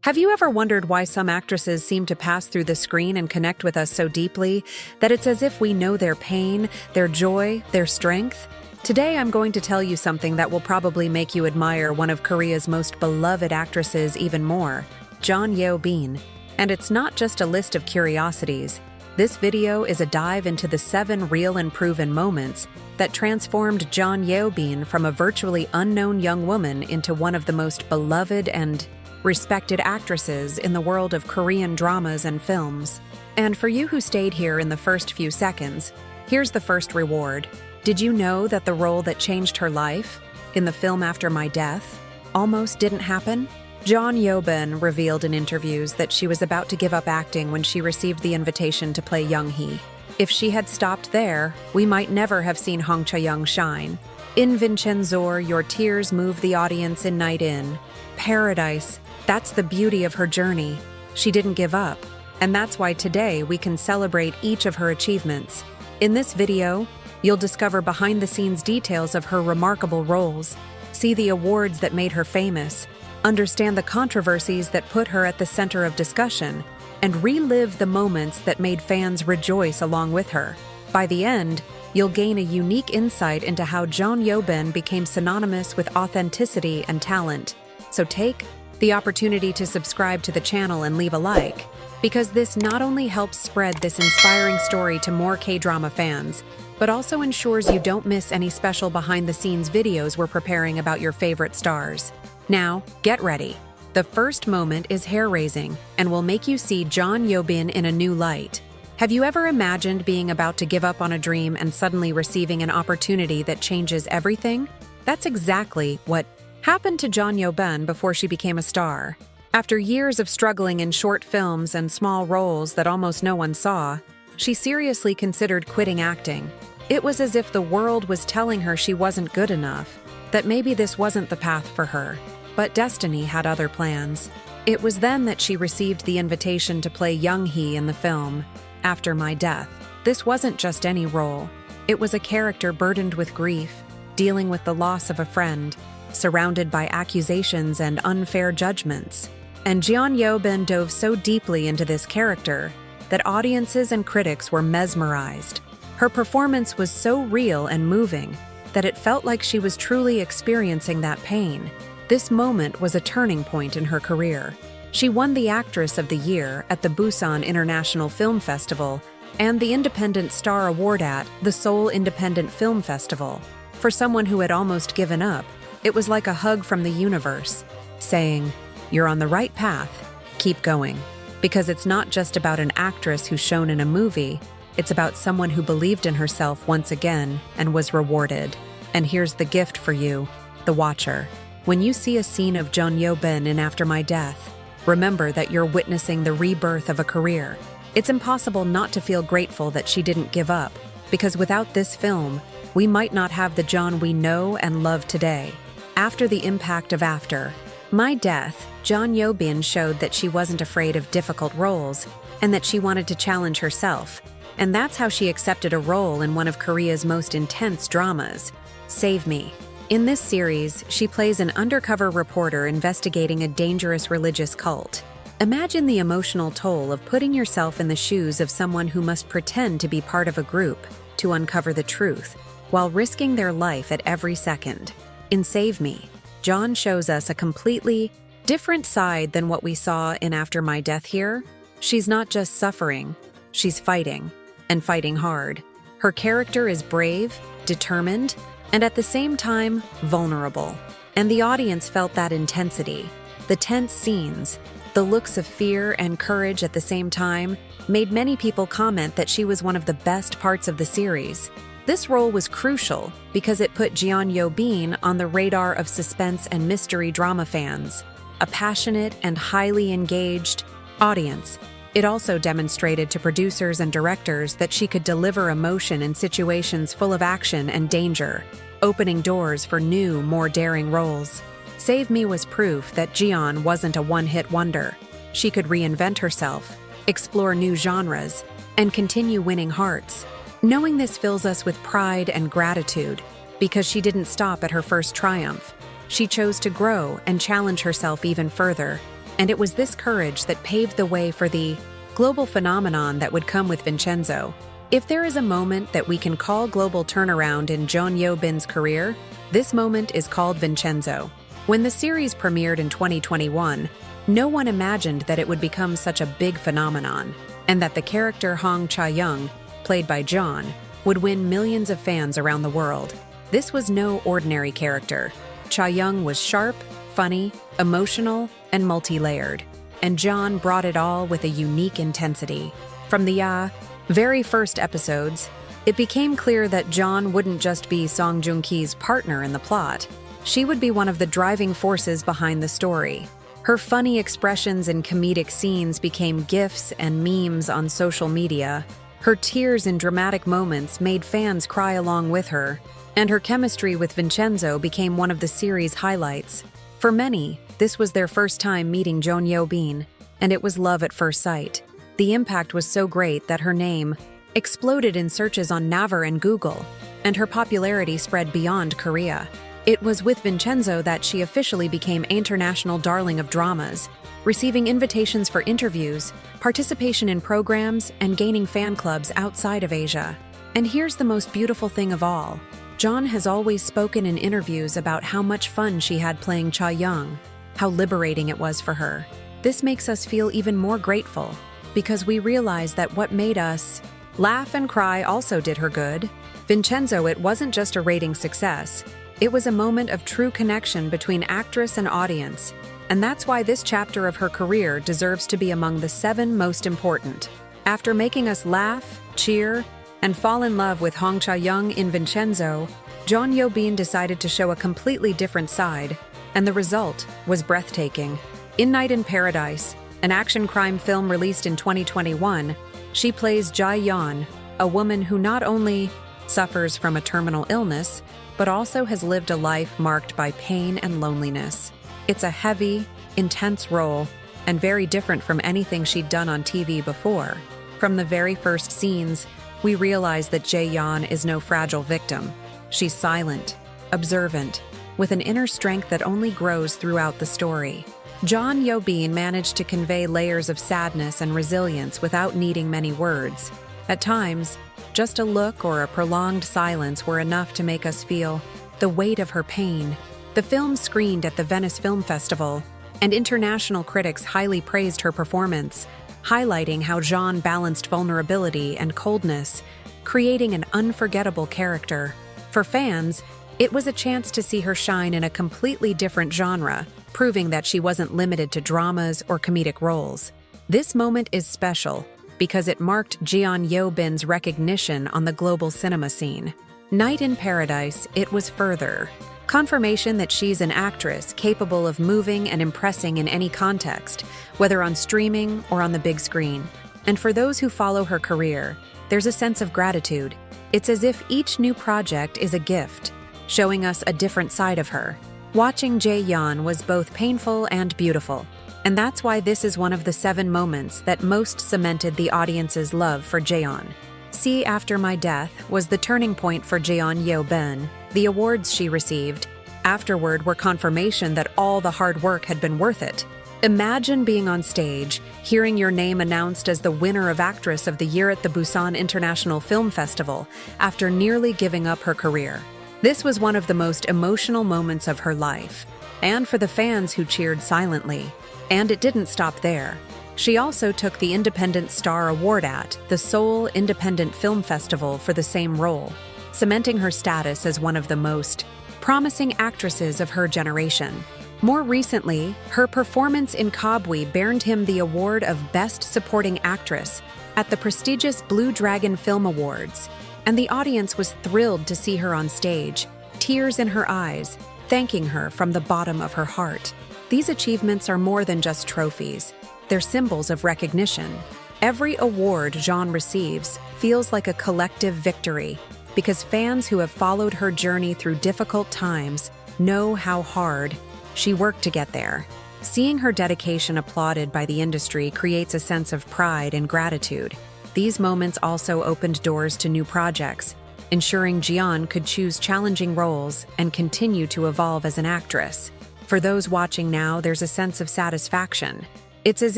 Have you ever wondered why some actresses seem to pass through the screen and connect with us so deeply that it's as if we know their pain, their joy, their strength? Today I'm going to tell you something that will probably make you admire one of Korea's most beloved actresses even more, Jeon Yeo-been. And it's not just a list of curiosities. This video is a dive into the 7 real and proven moments that transformed Jeon Yeo-been from a virtually unknown young woman into one of the most beloved and respected actresses in the world of Korean dramas and films. And for you who stayed here in the first few seconds, here's the first reward. Did you know that the role that changed her life, in the film After My Death, almost didn't happen? Jeon Yeo-been revealed in interviews that she was about to give up acting when she received the invitation to play Young-hee. If she had stopped there, we might never have seen Hong Cha-young shine. In Vincenzo, your tears move the audience in Night In. Paradise, that's the beauty of her journey. She didn't give up, and that's why today we can celebrate each of her achievements. In this video, you'll discover behind-the-scenes details of her remarkable roles, see the awards that made her famous, understand the controversies that put her at the center of discussion, and relive the moments that made fans rejoice along with her. By the end, you'll gain a unique insight into how Jeon Yeo-been became synonymous with authenticity and talent. So take the opportunity to subscribe to the channel and leave a like, because this not only helps spread this inspiring story to more K-drama fans, but also ensures you don't miss any special behind-the-scenes videos we're preparing about your favorite stars. Now, get ready. The first moment is hair-raising and will make you see Jeon Yeo-been in a new light. Have you ever imagined being about to give up on a dream and suddenly receiving an opportunity that changes everything? That's exactly what happened to Jeon Yeo-been before she became a star. After years of struggling in short films and small roles that almost no one saw, she seriously considered quitting acting. It was as if the world was telling her she wasn't good enough, that maybe this wasn't the path for her. But destiny had other plans. It was then that she received the invitation to play Young-hee in the film After My Death. This wasn't just any role. It was a character burdened with grief, dealing with the loss of a friend, surrounded by accusations and unfair judgments. And Jeon Yeo-been dove so deeply into this character that audiences and critics were mesmerized. Her performance was so real and moving that it felt like she was truly experiencing that pain. This moment was a turning point in her career. She won the Actress of the Year at the Busan International Film Festival and the Independent Star Award at the Seoul Independent Film Festival. For someone who had almost given up, it was like a hug from the universe, saying, "You're on the right path, keep going." Because it's not just about an actress who's shown in a movie, it's about someone who believed in herself once again and was rewarded. And here's the gift for you, the watcher. When you see a scene of Jeon Yeo-been in After My Death, remember that you're witnessing the rebirth of a career. It's impossible not to feel grateful that she didn't give up, because without this film, we might not have the Jeon we know and love today. After the impact of After My Death, Jeon Yeo-been showed that she wasn't afraid of difficult roles and that she wanted to challenge herself. And that's how she accepted a role in one of Korea's most intense dramas, Save Me. In this series, she plays an undercover reporter investigating a dangerous religious cult. Imagine the emotional toll of putting yourself in the shoes of someone who must pretend to be part of a group to uncover the truth, while risking their life at every second. In Save Me, Jeon shows us a completely different side than what we saw in After My Death here. She's not just suffering, she's fighting, and fighting hard. Her character is brave, determined, and at the same time, vulnerable. And the audience felt that intensity. The tense scenes, the looks of fear and courage at the same time, made many people comment that she was one of the best parts of the series. This role was crucial because it put Jeon Yeo-been on the radar of suspense and mystery drama fans, a passionate and highly engaged audience. It also demonstrated to producers and directors that she could deliver emotion in situations full of action and danger, opening doors for new, more daring roles. Save Me was proof that Jeon wasn't a one-hit wonder. She could reinvent herself, explore new genres, and continue winning hearts. Knowing this fills us with pride and gratitude, because she didn't stop at her first triumph. She chose to grow and challenge herself even further. And it was this courage that paved the way for the global phenomenon that would come with Vincenzo. If there is a moment that we can call global turnaround in Jeon Yeo-ben's career, this moment is called Vincenzo. When the series premiered in 2021, no one imagined that it would become such a big phenomenon, and that the character Hong Cha-young, played by Jeon, would win millions of fans around the world. This was no ordinary character. Cha-young was sharp, funny, emotional, and multi-layered, and Jeon brought it all with a unique intensity. From the very first episodes, it became clear that Jeon wouldn't just be Song Joong-ki's partner in the plot. She would be one of the driving forces behind the story. Her funny expressions in comedic scenes became GIFs and memes on social media. Her tears in dramatic moments made fans cry along with her, and her chemistry with Vincenzo became one of the series' highlights. For many, this was their first time meeting Jeon Yeo-been, and it was love at first sight. The impact was so great that her name exploded in searches on Naver and Google, and her popularity spread beyond Korea. It was with Vincenzo that she officially became international darling of dramas, receiving invitations for interviews, participation in programs, and gaining fan clubs outside of Asia. And here's the most beautiful thing of all. Jeon has always spoken in interviews about how much fun she had playing Cha-young, how liberating it was for her. This makes us feel even more grateful, because we realize that what made us laugh and cry also did her good. Vincenzo, it wasn't just a rating success. It was a moment of true connection between actress and audience, and that's why this chapter of her career deserves to be among the 7 most important. After making us laugh, cheer, and fall in love with Hong Cha-young in Vincenzo, Jeon Yeo-been decided to show a completely different side, and the result was breathtaking. In Night in Paradise, an action crime film released in 2021, she plays Jae-yeon, a woman who not only suffers from a terminal illness, but also has lived a life marked by pain and loneliness. It's a heavy, intense role, and very different from anything she'd done on TV before. From the very first scenes, we realize that Jae-yeon is no fragile victim. She's silent, observant, with an inner strength that only grows throughout the story. Jeon Yeo-been managed to convey layers of sadness and resilience without needing many words. At times, just a look or a prolonged silence were enough to make us feel the weight of her pain. The film screened at the Venice Film Festival, and international critics highly praised her performance, highlighting how Jeon balanced vulnerability and coldness, creating an unforgettable character. For fans, it was a chance to see her shine in a completely different genre, proving that she wasn't limited to dramas or comedic roles. This moment is special because it marked Jeon Yeo-ben's recognition on the global cinema scene. Night in Paradise, it was further confirmation that she's an actress capable of moving and impressing in any context, whether on streaming or on the big screen. And for those who follow her career, there's a sense of gratitude. It's as if each new project is a gift, showing us a different side of her. Watching Jae-yeon was both painful and beautiful, and that's why this is one of the 7 moments that most cemented the audience's love for Jeon. See After My Death was the turning point for Jeon Yeo-been. The awards she received afterward were confirmation that all the hard work had been worth it. Imagine being on stage, hearing your name announced as the winner of Actress of the Year at the Busan International Film Festival after nearly giving up her career. This was one of the most emotional moments of her life, and for the fans who cheered silently. And it didn't stop there. She also took the Independent Star Award at the Seoul Independent Film Festival for the same role, cementing her status as one of the most promising actresses of her generation. More recently, her performance in Cobweb earned him the award of Best Supporting Actress at the prestigious Blue Dragon Film Awards, and the audience was thrilled to see her on stage, tears in her eyes, thanking her from the bottom of her heart. These achievements are more than just trophies. They're symbols of recognition. Every award Jeon receives feels like a collective victory, because fans who have followed her journey through difficult times know how hard she worked to get there. Seeing her dedication applauded by the industry creates a sense of pride and gratitude. These moments also opened doors to new projects, ensuring Jeon could choose challenging roles and continue to evolve as an actress. For those watching now, there's a sense of satisfaction. It's as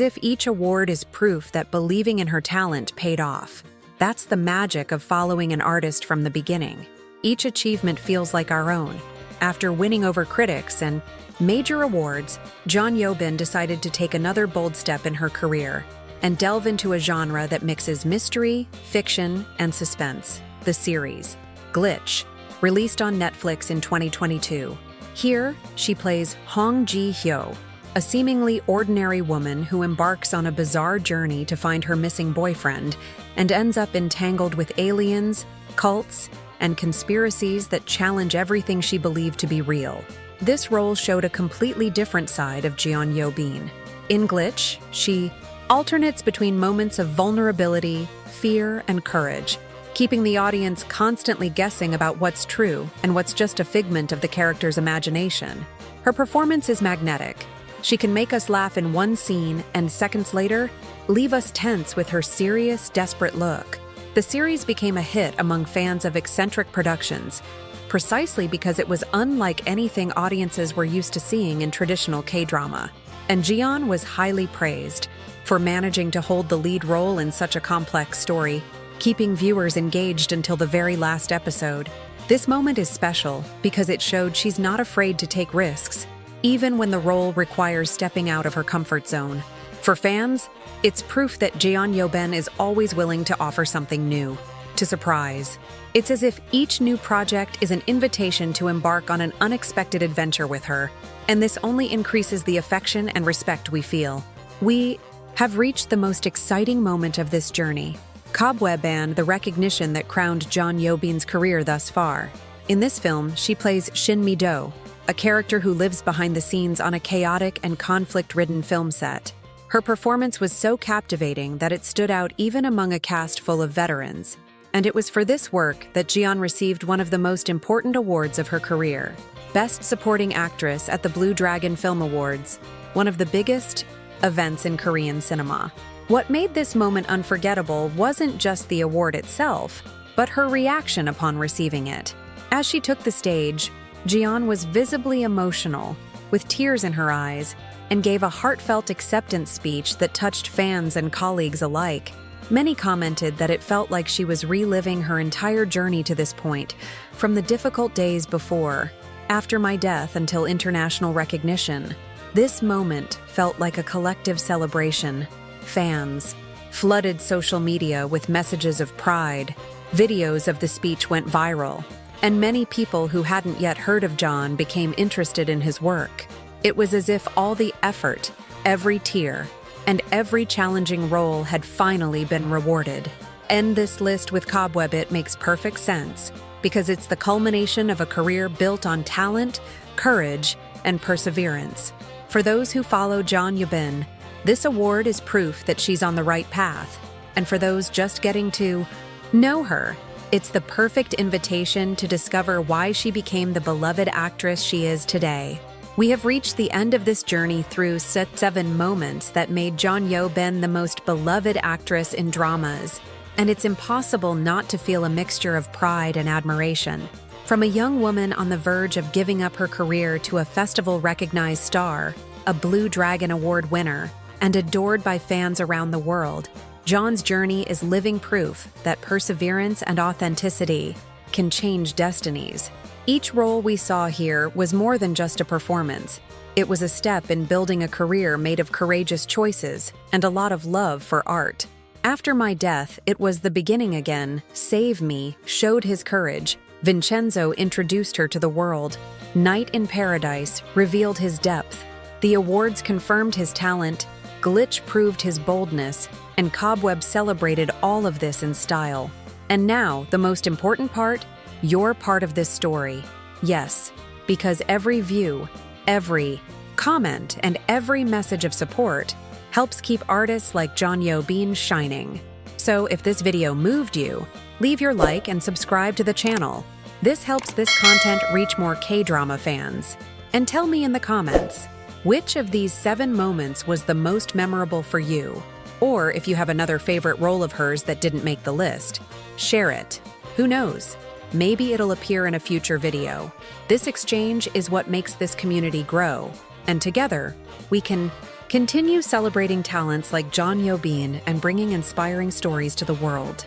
if each award is proof that believing in her talent paid off. That's the magic of following an artist from the beginning. Each achievement feels like our own. After winning over critics and major awards, Jeon Yeo-been decided to take another bold step in her career and delve into a genre that mixes mystery, fiction, and suspense, the series Glitch, released on Netflix in 2022. Here, she plays Hong Ji-hyo, a seemingly ordinary woman who embarks on a bizarre journey to find her missing boyfriend and ends up entangled with aliens, cults, and conspiracies that challenge everything she believed to be real. This role showed a completely different side of Jeon Yeo-been. In Glitch, she alternates between moments of vulnerability, fear, and courage, keeping the audience constantly guessing about what's true and what's just a figment of the character's imagination. Her performance is magnetic. She can make us laugh in one scene and seconds later, leave us tense with her serious, desperate look. The series became a hit among fans of eccentric productions, precisely because it was unlike anything audiences were used to seeing in traditional K-drama. And Jeon was highly praised for managing to hold the lead role in such a complex story, keeping viewers engaged until the very last episode. This moment is special because it showed she's not afraid to take risks, even when the role requires stepping out of her comfort zone. For fans, it's proof that Jeon Yeo-been is always willing to offer something new, to surprise. It's as if each new project is an invitation to embark on an unexpected adventure with her, and this only increases the affection and respect we feel. We have reached the most exciting moment of this journey, Cobweb, and the recognition that crowned Jeon Yeo-been's career thus far. In this film, she plays Shin Mi-do, a character who lives behind the scenes on a chaotic and conflict-ridden film set. Her performance was so captivating that it stood out even among a cast full of veterans. And it was for this work that Jeon received one of the most important awards of her career, Best Supporting Actress at the Blue Dragon Film Awards, one of the biggest events in Korean cinema. What made this moment unforgettable wasn't just the award itself, but her reaction upon receiving it. As she took the stage, Jeon was visibly emotional, with tears in her eyes, and gave a heartfelt acceptance speech that touched fans and colleagues alike. Many commented that it felt like she was reliving her entire journey to this point, from the difficult days before, after my death until international recognition. This moment felt like a collective celebration. Fans flooded social media with messages of pride. Videos of the speech went viral, and many people who hadn't yet heard of Jeon became interested in his work. It was as if all the effort, every tear, and every challenging role had finally been rewarded. End this list with Cobweb. It makes perfect sense, because it's the culmination of a career built on talent, courage, and perseverance. For those who follow Jeon Yeo-been, this award is proof that she's on the right path. And for those just getting to know her, it's the perfect invitation to discover why she became the beloved actress she is today. We have reached the end of this journey through 7 moments that made Jeon Yeo-been the most beloved actress in dramas, and it's impossible not to feel a mixture of pride and admiration. From a young woman on the verge of giving up her career to a festival-recognized star, a Blue Dragon Award winner, and adored by fans around the world, Jeon's journey is living proof that perseverance and authenticity can change destinies. Each role we saw here was more than just a performance. It was a step in building a career made of courageous choices and a lot of love for art. After my death, it was the beginning again. Save Me showed his courage. Vincenzo introduced her to the world. Night in Paradise revealed his depth. The awards confirmed his talent. Glitch proved his boldness, and Cobweb celebrated all of this in style. And now, the most important part, you're part of this story. Yes, because every view, every comment, and every message of support helps keep artists like Jeon Yeo-been shining. So if this video moved you, leave your like and subscribe to the channel. This helps this content reach more K-drama fans. And tell me in the comments, which of these 7 moments was the most memorable for you? Or if you have another favorite role of hers that didn't make the list, share it. Who knows? Maybe it'll appear in a future video. This exchange is what makes this community grow, and together, we can continue celebrating talents like Jeon Yeo-been and bringing inspiring stories to the world.